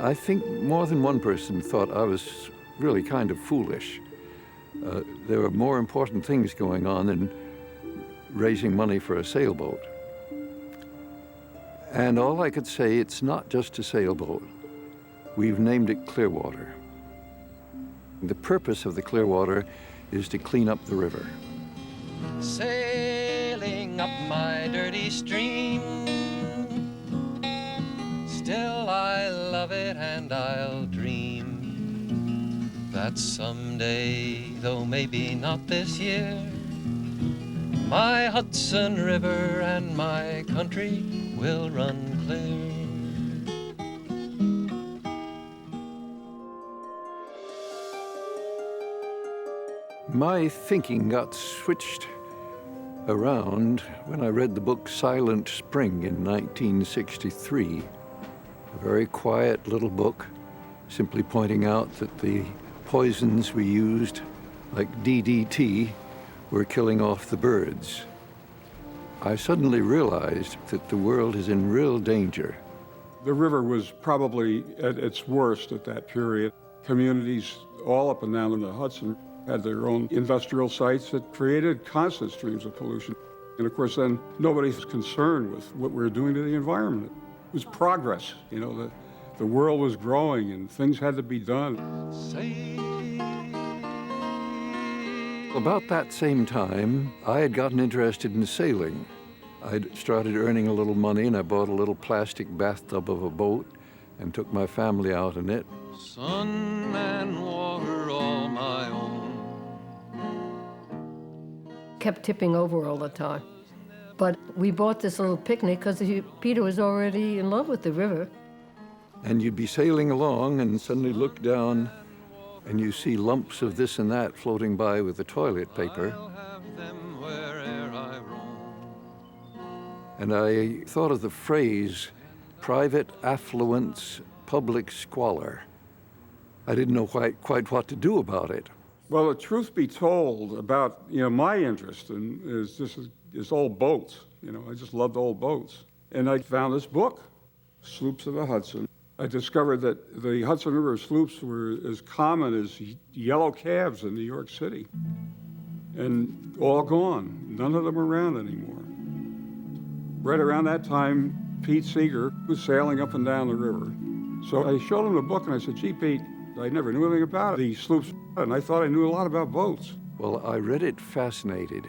I think more than one person thought I was really kind of foolish. There were more important things going on than raising money for a sailboat. And all I could say, it's not just a sailboat. We've named it Clearwater. The purpose of the Clearwater is to clean up the river. Sailing up my dirty stream, still I love it and I'll dream that someday, though maybe not this year, my Hudson River and my country will run clear. My thinking got switched around when I read the book Silent Spring in 1963. A very quiet little book, simply pointing out that the poisons we used, like DDT, were killing off the birds. I suddenly realized that the world is in real danger. The river was probably at its worst at that period. Communities all up and down in the Hudson had their own industrial sites that created constant streams of pollution. And of course, then nobody's concerned with what we're doing to the environment. It was progress, you know, the world was growing and things had to be done. About that same time, I had gotten interested in sailing. I'd started earning a little money and I bought a little plastic bathtub of a boat and took my family out in it. Sun and water all my own. Kept tipping over all the time. But we bought this little picnic because Peter was already in love with the river. And you'd be sailing along and suddenly look down and you see lumps of this and that floating by with the toilet paper. And I thought of the phrase, private affluence, public squalor. I didn't know quite what to do about it. Well, the truth be told about, my interest is old boats. I just loved old boats. And I found this book, Sloops of the Hudson. I discovered that the Hudson River sloops were as common as yellow cabs in New York City. And all gone, none of them around anymore. Right around that time, Pete Seeger was sailing up and down the river. So I showed him the book and I said, gee, Pete, I never knew anything about these sloops, and I thought I knew a lot about boats. Well, I read it fascinated.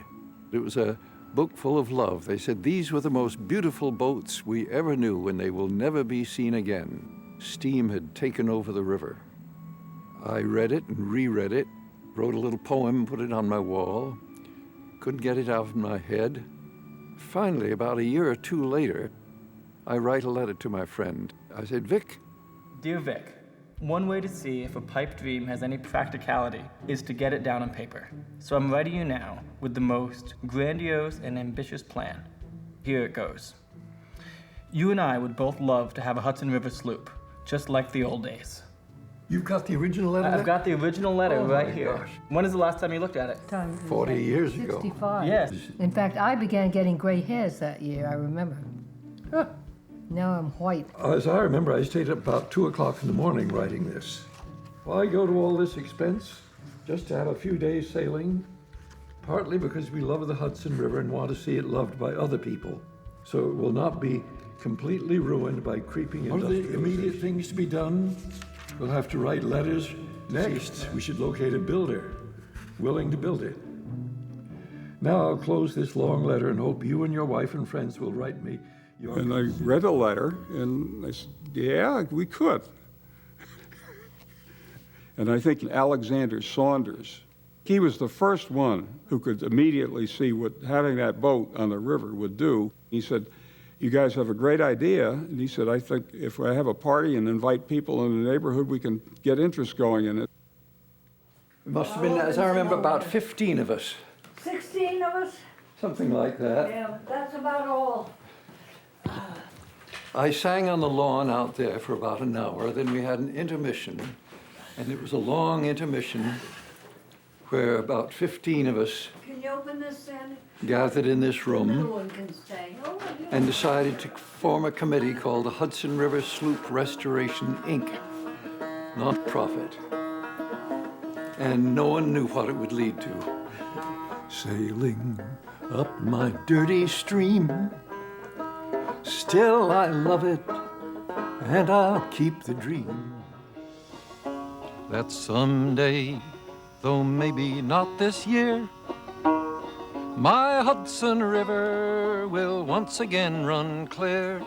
It was a book full of love. They said these were the most beautiful boats we ever knew and they will never be seen again. Steam had taken over the river. I read it and reread it, wrote a little poem, put it on my wall. Couldn't get it out of my head. Finally, about a year or two later, I write a letter to my friend. I said, Vic. Dear Vic, one way to see if a pipe dream has any practicality is to get it down on paper. So I'm writing you now with the most grandiose and ambitious plan. Here it goes. You and I would both love to have a Hudson River sloop, just like the old days. You've got the original letter? I've got the original letter right here. Gosh. When is the last time you looked at it? 40 years ago. 65. Yes. In fact, I began getting gray hairs that year, I remember. Huh. Now I'm white. As I remember, I stayed up about 2 o'clock in the morning writing this. Why go to all this expense just to have a few days sailing? Partly because we love the Hudson River and want to see it loved by other people. So it will not be completely ruined by creeping industrial. What are the immediate things to be done? We'll have to write letters. Next, we should locate a builder willing to build it. Now I'll close this long letter and hope you and your wife and friends will write me. And I read the letter, and I said, yeah, we could. And I think Alexander Saunders, he was the first one who could immediately see what having that boat on the river would do. He said, you guys have a great idea. And he said, I think if I have a party and invite people in the neighborhood, we can get interest going in it. It must have been, as I remember, about 15 of us. 16 of us? Something like that. Yeah, that's about all. I sang on the lawn out there for about an hour. Then we had an intermission, and it was a long intermission where about 15 of us Can you open this, Sandy? gathered in this The little room one can stay. Oh, you- and decided to form a committee called the Hudson River Sloop Restoration, Inc., non-profit. And no one knew what it would lead to. Sailing up my dirty stream, still I love it, and I'll keep the dream. That someday, though maybe not this year, my Hudson River will once again run clear.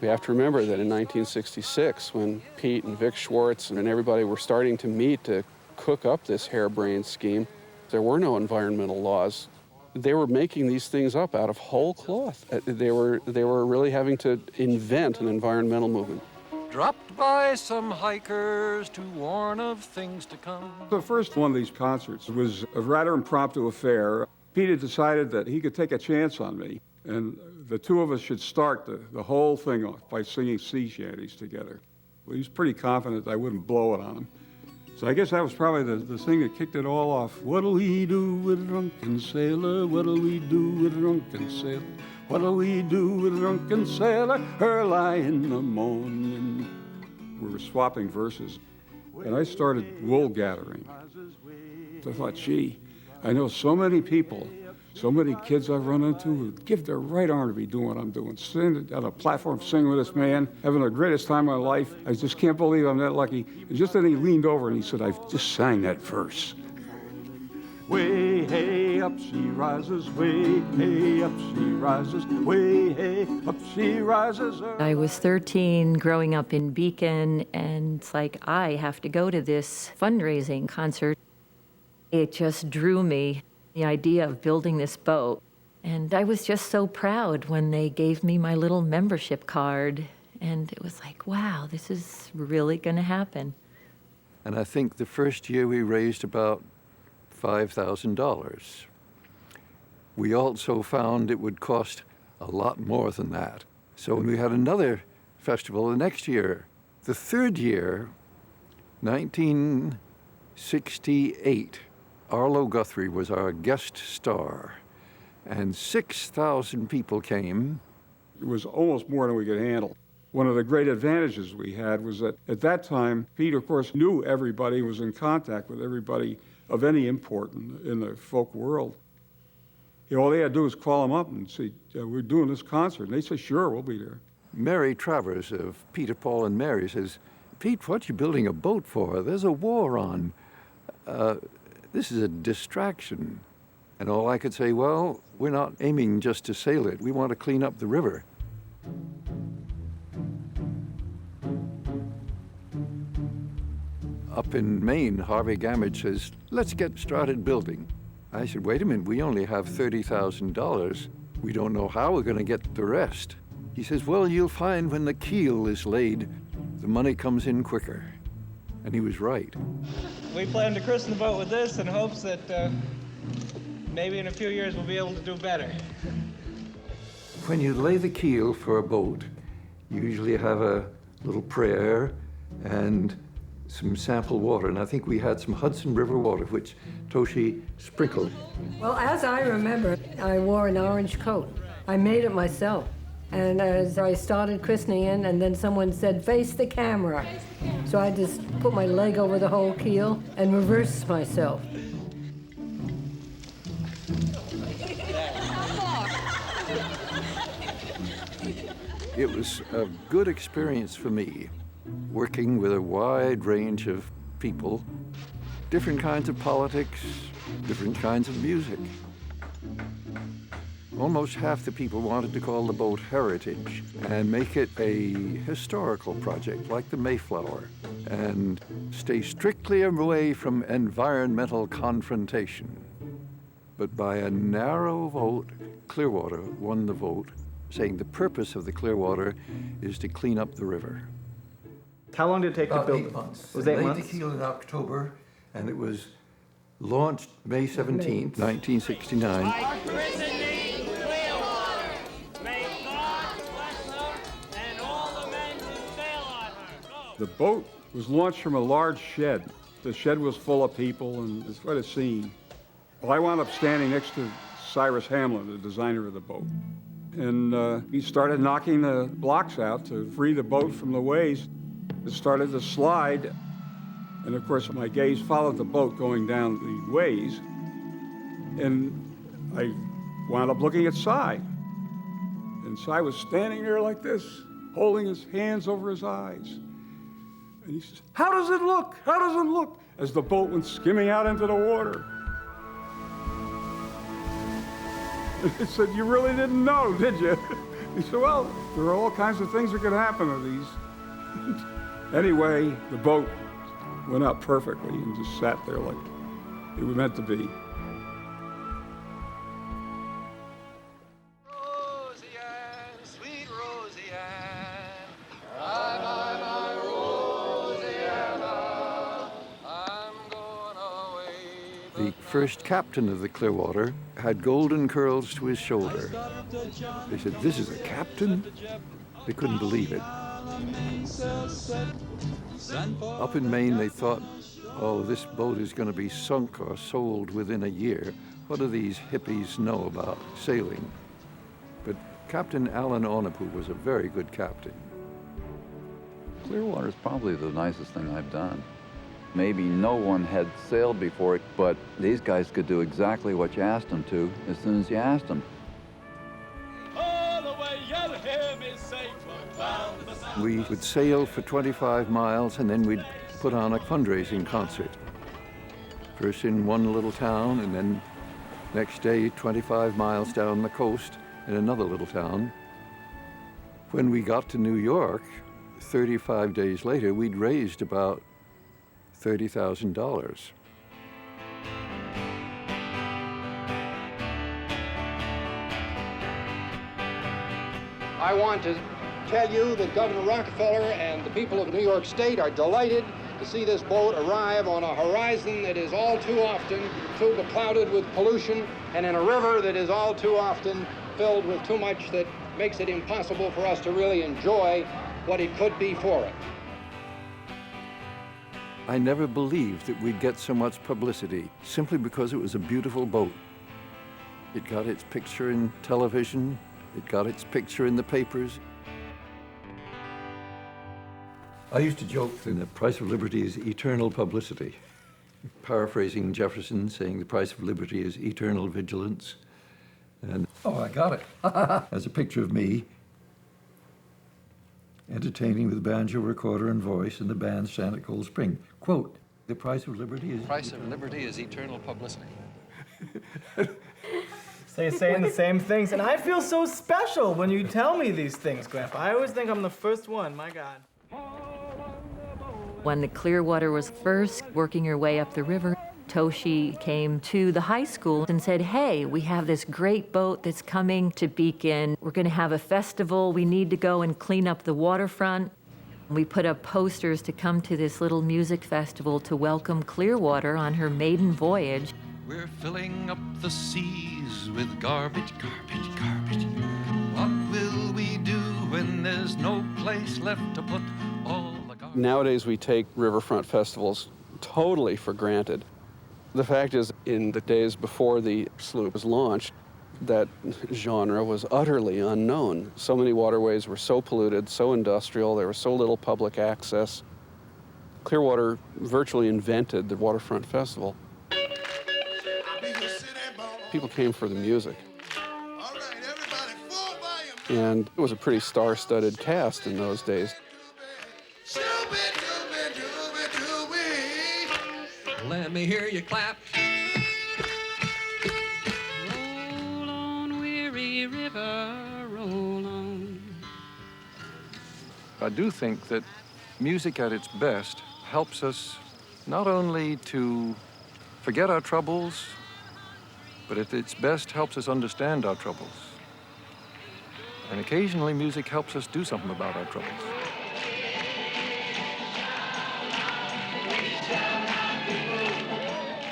We have to remember that in 1966, when Pete and Vic Schwartz and everybody were starting to meet to cook up this harebrained scheme, there were no environmental laws. They were making these things up out of whole cloth. They were really having to invent an environmental movement. Dropped by some hikers to warn of things to come. The first one of these concerts was a rather impromptu affair. Pete had decided that he could take a chance on me, and the two of us should start the whole thing off by singing sea shanties together. Well, he was pretty confident I wouldn't blow it on him. So I guess that was probably the thing that kicked it all off. What'll we do with a drunken sailor? What'll we do with a drunken sailor? What'll we do with a drunken sailor early in the morning? We were swapping verses, and I started wool gathering. I thought, gee, I know so many people, so many kids I've run into who give their right arm to be doing what I'm doing. Sitting on a platform singing with this man, having the greatest time of my life. I just can't believe I'm that lucky. And just then he leaned over and he said, I've just sang that verse. Way, hey, up she rises, way, hey, up she rises, way, hey, up she rises. I was 13 growing up in Beacon, and it's like, I have to go to this fundraising concert. It just drew me, the idea of building this boat. And I was just so proud when they gave me my little membership card. And it was like, wow, this is really going to happen. And I think the first year we raised about $5,000. We also found it would cost a lot more than that. So we had another festival the next year. The third year, 1968, Arlo Guthrie was our guest star, and 6,000 people came. It was almost more than we could handle. One of the great advantages we had was that at that time, Pete, of course, knew everybody, was in contact with everybody of any import in the folk world. You know, all they had to do was call them up and say, we're doing this concert. And they say, sure, we'll be there. Mary Travers of Peter, Paul, and Mary says, Pete, what you building a boat for? There's a war on. This is a distraction. And all I could say, well, we're not aiming just to sail it. We want to clean up the river. Up in Maine, Harvey Gamage says, let's get started building. I said, wait a minute, we only have $30,000. We don't know how we're going to get the rest. He says, well, you'll find when the keel is laid, the money comes in quicker. And he was right. We plan to christen the boat with this in hopes that maybe in a few years we'll be able to do better. When you lay the keel for a boat, you usually have a little prayer and some sample water, and I think we had some Hudson River water, which Toshi sprinkled. Well, as I remember, I wore an orange coat. I made it myself. And as I started christening in, and then someone said, face the camera. So I just put my leg over the whole keel and reversed myself. It was a good experience for me, working with a wide range of people, different kinds of politics, different kinds of music. Almost half the people wanted to call the boat Heritage and make it a historical project like the Mayflower and stay strictly away from environmental confrontation. But by a narrow vote, Clearwater won the vote, saying the purpose of the Clearwater is to clean up the river. How long did it take to build? 8 months. Was 8 Laid months? the keel in October, and it was launched May 17th, 1969. The boat was launched from a large shed. The shed was full of people, and it's quite a scene. Well, I wound up standing next to Cyrus Hamlin, the designer of the boat. And he started knocking the blocks out to free the boat from the waves. It started to slide. And of course, my gaze followed the boat going down the ways. And I wound up looking at Cy. And Cy was standing there like this, holding his hands over his eyes. And he says, "How does it look? How does it look?" As the boat went skimming out into the water. And he said, "You really didn't know, did you?" He said, "Well, there are all kinds of things that could happen to these." Anyway, the boat went out perfectly and just sat there like it was meant to be. Roseanne, sweet Roseanne, I'm going away. The first captain of the Clearwater had golden curls to his shoulder. They said, "This is a captain?" They couldn't believe it. Up in Maine, they thought, "Oh, this boat is going to be sunk or sold within a year. What do these hippies know about sailing?" But Captain Alan Ornapu was a very good captain. Clearwater is probably the nicest thing I've done. Maybe no one had sailed before, but these guys could do exactly what you asked them to as soon as you asked them. We would sail for 25 miles and then we'd put on a fundraising concert. First in one little town and then next day 25 miles down the coast in another little town. When we got to New York, 35 days later, we'd raised about $30,000. I want to tell you that Governor Rockefeller and the people of New York State are delighted to see this boat arrive on a horizon that is all too often too clouded with pollution and in a river that is all too often filled with too much that makes it impossible for us to really enjoy what it could be for it. I never believed that we'd get so much publicity simply because it was a beautiful boat. It got its picture in television, it got its picture in the papers. I used to joke that the price of liberty is eternal publicity, paraphrasing Jefferson, saying the price of liberty is eternal vigilance. And, oh, I got it. As a picture of me entertaining with banjo, recorder, and voice in the band stand at Cold Spring. Quote, "The price of liberty is..." Price of liberty is eternal publicity. So you're saying the same things, and I feel so special when you tell me these things, Grandpa. I always think I'm the first one, my God. When the Clearwater was first working her way up the river, Toshi came to the high school and said, "Hey, we have this great boat that's coming to Beacon. We're going to have a festival. We need to go and clean up the waterfront." We put up posters to come to this little music festival to welcome Clearwater on her maiden voyage. We're filling up the seas with garbage, garbage, garbage. What will we do when there's no place left to put all the garbage? Nowadays, we take riverfront festivals totally for granted. The fact is, in the days before the Sloop was launched, that genre was utterly unknown. So many waterways were so polluted, so industrial, there was so little public access. Clearwater virtually invented the waterfront festival. People came for the music. And it was a pretty star-studded cast in those days. Let me hear you clap. Roll on, weary river, roll on. I do think that music at its best helps us not only to forget our troubles, but at its best helps us understand our troubles. And occasionally music helps us do something about our troubles.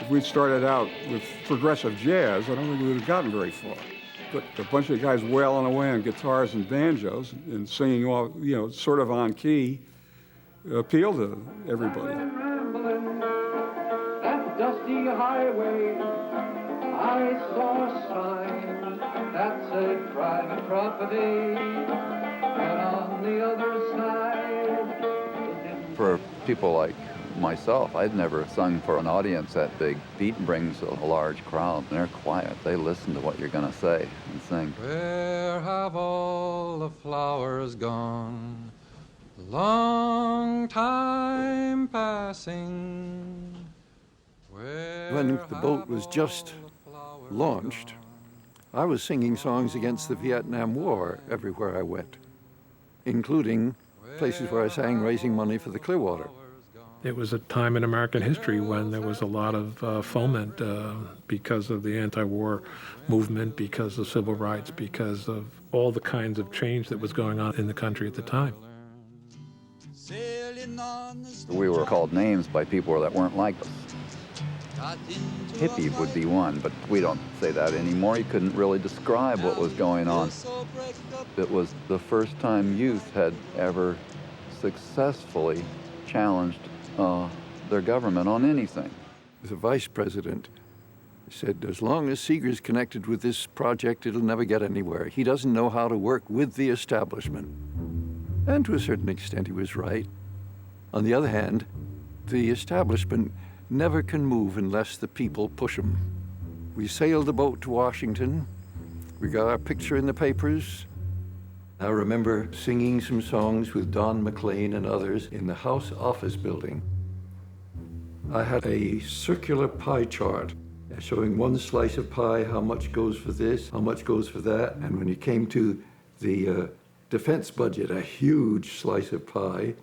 If we'd started out with progressive jazz, I don't think we would have gotten very far. But a bunch of guys wailing away on guitars and banjos and singing all, sort of on key, appealed to everybody. dusty highway, I saw a sign that said private property, but on the other side... For people like myself, I'd never sung for an audience that big. Pete brings a large crowd, and they're quiet. They listen to what you're going to say and sing. Where have all the flowers gone? Long time passing. When the boat was just launched, I was singing songs against the Vietnam War everywhere I went, including places where I sang raising money for the Clearwater. It was a time in American history when there was a lot of foment because of the anti-war movement, because of civil rights, because of all the kinds of change that was going on in the country at the time. We were called names by people that weren't like us. Hippie would be one, but we don't say that anymore. You couldn't really describe what was going on. It was the first time youth had ever successfully challenged their government on anything. The vice president said, as long as Seeger's connected with this project, it'll never get anywhere. He doesn't know how to work with the establishment. And to a certain extent, he was right. On the other hand, the establishment never can move unless the people push them. We sailed the boat to Washington. We got our picture in the papers. I remember singing some songs with Don McLean and others in the House office building. I had a circular pie chart showing one slice of pie, how much goes for this, how much goes for that. And when it came to the defense budget, a huge slice of pie.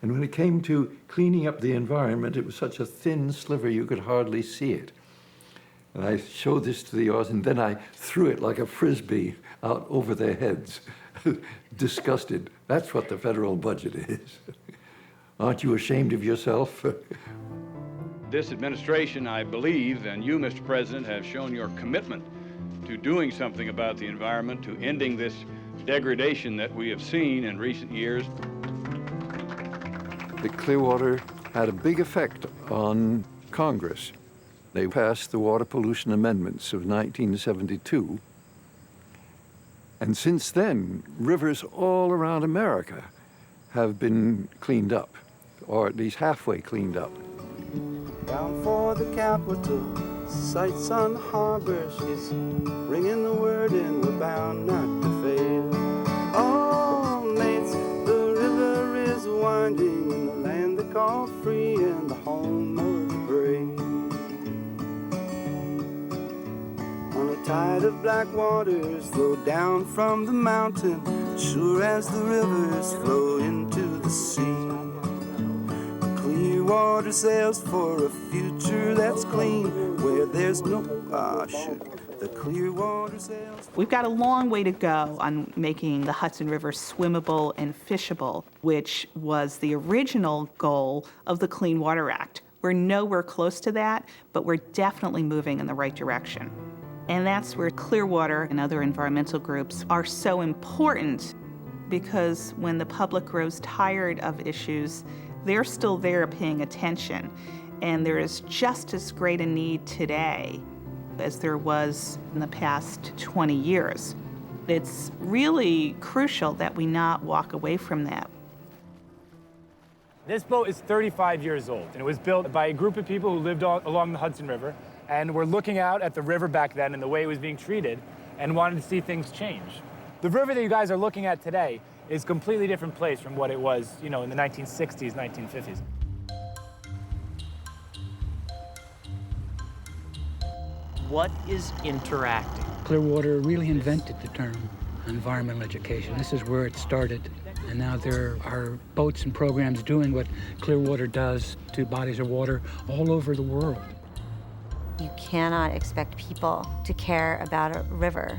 And when it came to cleaning up the environment, it was such a thin sliver you could hardly see it. And I showed this to the audience, and then I threw it like a frisbee out over their heads, disgusted. That's what the federal budget is. Aren't you ashamed of yourself? This administration, I believe, and you, Mr. President, have shown your commitment to doing something about the environment, to ending this degradation that we have seen in recent years. The Clearwater had a big effect on Congress. They passed the Water Pollution Amendments of 1972. And since then, rivers all around America have been cleaned up, or at least halfway cleaned up. Bound for the capital, sights on the harbor, she's bringing the word and we're bound not to fail. Oh, mates, the river is winding in the land they call free and the home of the brave. On a tide of black waters flow down from the mountain, sure as the rivers flow into the sea. Clearwater sails for a future that's clean, where there's no the Clearwater sails. We've got a long way to go on making the Hudson River swimmable and fishable, which was the original goal of the Clean Water Act. We're nowhere close to that, but we're definitely moving in the right direction. And that's where Clearwater and other environmental groups are so important, because when the public grows tired of issues, they're still there paying attention. And there is just as great a need today as there was in the past 20 years. It's really crucial that we not walk away from that. This boat is 35 years old, and it was built by a group of people who lived along the Hudson River, and were looking out at the river back then and the way it was being treated, and wanted to see things change. The river that you guys are looking at today is a completely different place from what it was, in the 1960s, 1950s. What is interacting? Clearwater really invented the term environmental education. This is where it started. And now there are boats and programs doing what Clearwater does to bodies of water all over the world. You cannot expect people to care about a river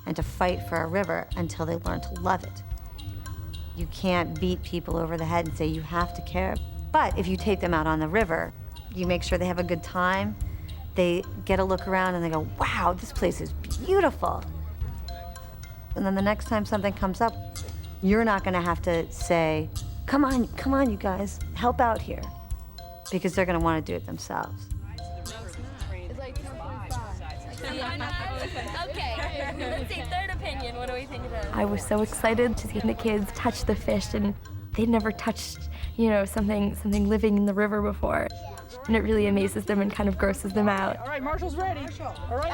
and to fight for a river until they learn to love it. You can't beat people over the head and say you have to care. But if you take them out on the river, you make sure they have a good time, they get a look around and they go, wow, this place is beautiful. And then the next time something comes up, you're not gonna have to say, come on, you guys, help out here. Because they're gonna wanna do it themselves. Okay, let's see, third opinion. What do we think of that? I was so excited to see the kids touch the fish, and they'd never touched, something living in the river before. And it really amazes them and kind of grosses them out. All right, Marshall's ready. All right.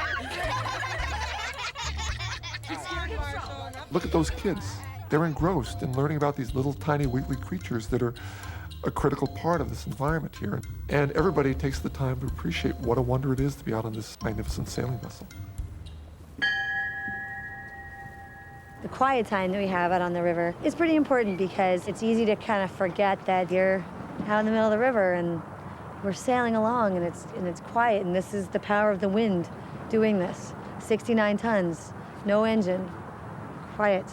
Look at those kids. They're engrossed in learning about these little tiny wiggly creatures that are a critical part of this environment here. And everybody takes the time to appreciate what a wonder it is to be out on this magnificent sailing vessel. The quiet time that we have out on the river is pretty important because it's easy to kind of forget that you're out in the middle of the river and we're sailing along and it's quiet, and this is the power of the wind doing this. 69 tons, no engine, quiet.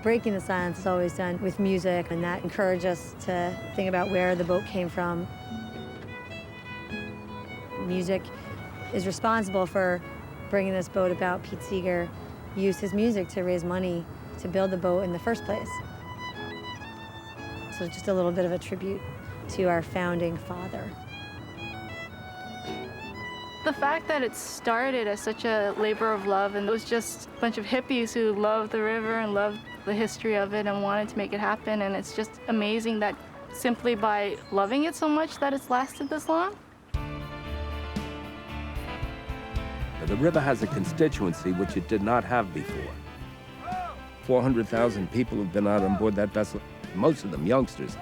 Breaking the silence is always done with music, and that encourages us to think about where the boat came from. Music is responsible for bringing this boat about. Pete Seeger used his music to raise money to build the boat in the first place. So just a little bit of a tribute to our founding father. The fact that it started as such a labor of love, and it was just a bunch of hippies who loved the river and loved the history of it and wanted to make it happen, and it's just amazing that simply by loving it so much that it's lasted this long. The river has a constituency which it did not have before. 400,000 people have been out on board that vessel, most of them youngsters.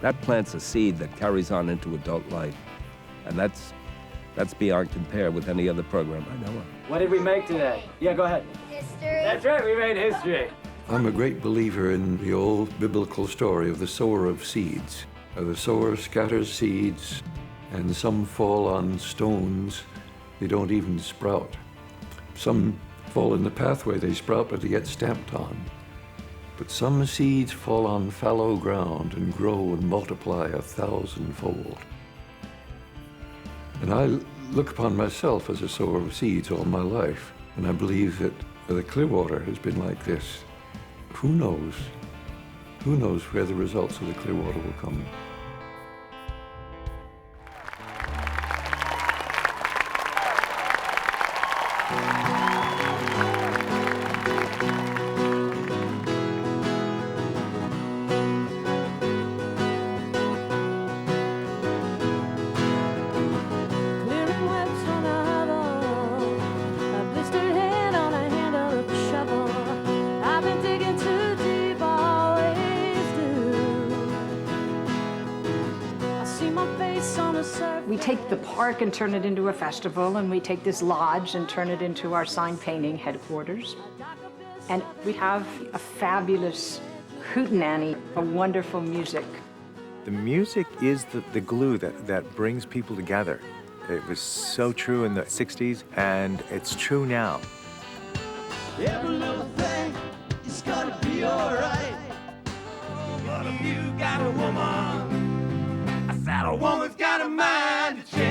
That plants a seed that carries on into adult life, and that's beyond compare with any other program I know of. What did we make today? Yeah, go ahead. History. That's right, we made history. I'm a great believer in the old biblical story of the sower of seeds. The sower scatters seeds, and some fall on stones. They don't even sprout. Some fall in the pathway, they sprout, but they get stamped on. But some seeds fall on fallow ground and grow and multiply 1,000-fold. And I look upon myself as a sower of seeds all my life, and I believe that the Clearwater has been like this. Who knows? Who knows where the results of the Clearwater will come? We take the park and turn it into a festival, and we take this lodge and turn it into our sign painting headquarters. And we have a fabulous hootenanny, a wonderful music. The music is the glue that brings people together. It was so true in the 60s, and it's true now. Every little thing is gonna be alright. But if you got a woman, I said a woman's got a mind to change.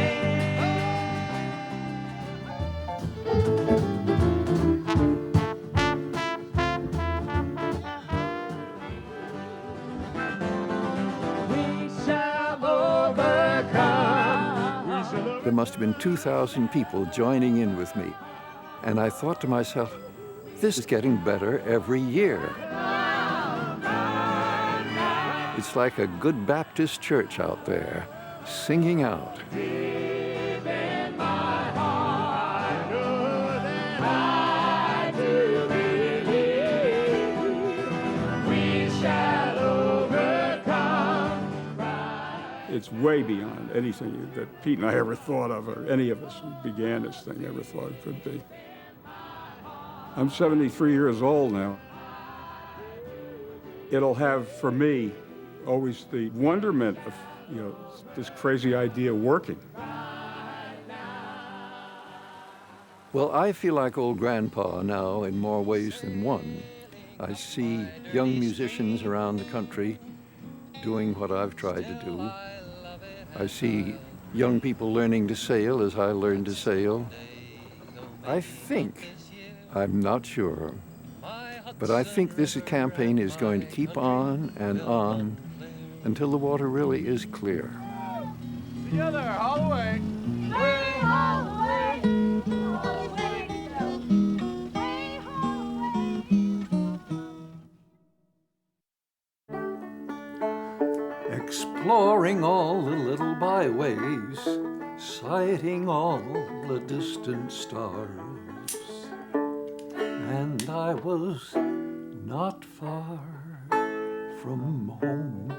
We shall overcome. There must have been 2,000 people joining in with me. And I thought to myself, this is getting better every year. It's like a good Baptist church out there, singing out. Deep in my heart, I know that I do believe we shall overcome. It's way beyond anything that Pete and I ever thought of, or any of us who began this thing ever thought it could be. I'm 73 years old now. It'll have, for me, always the wonderment of, this crazy idea working. Well, I feel like old grandpa now in more ways than one. I see young musicians around the country doing what I've tried to do. I see young people learning to sail as I learned to sail. I think, I'm not sure, but I think this campaign is going to keep on and on until the water really is clear. Together, haul away. Exploring all the little byways, sighting all the distant stars. And I was not far from home.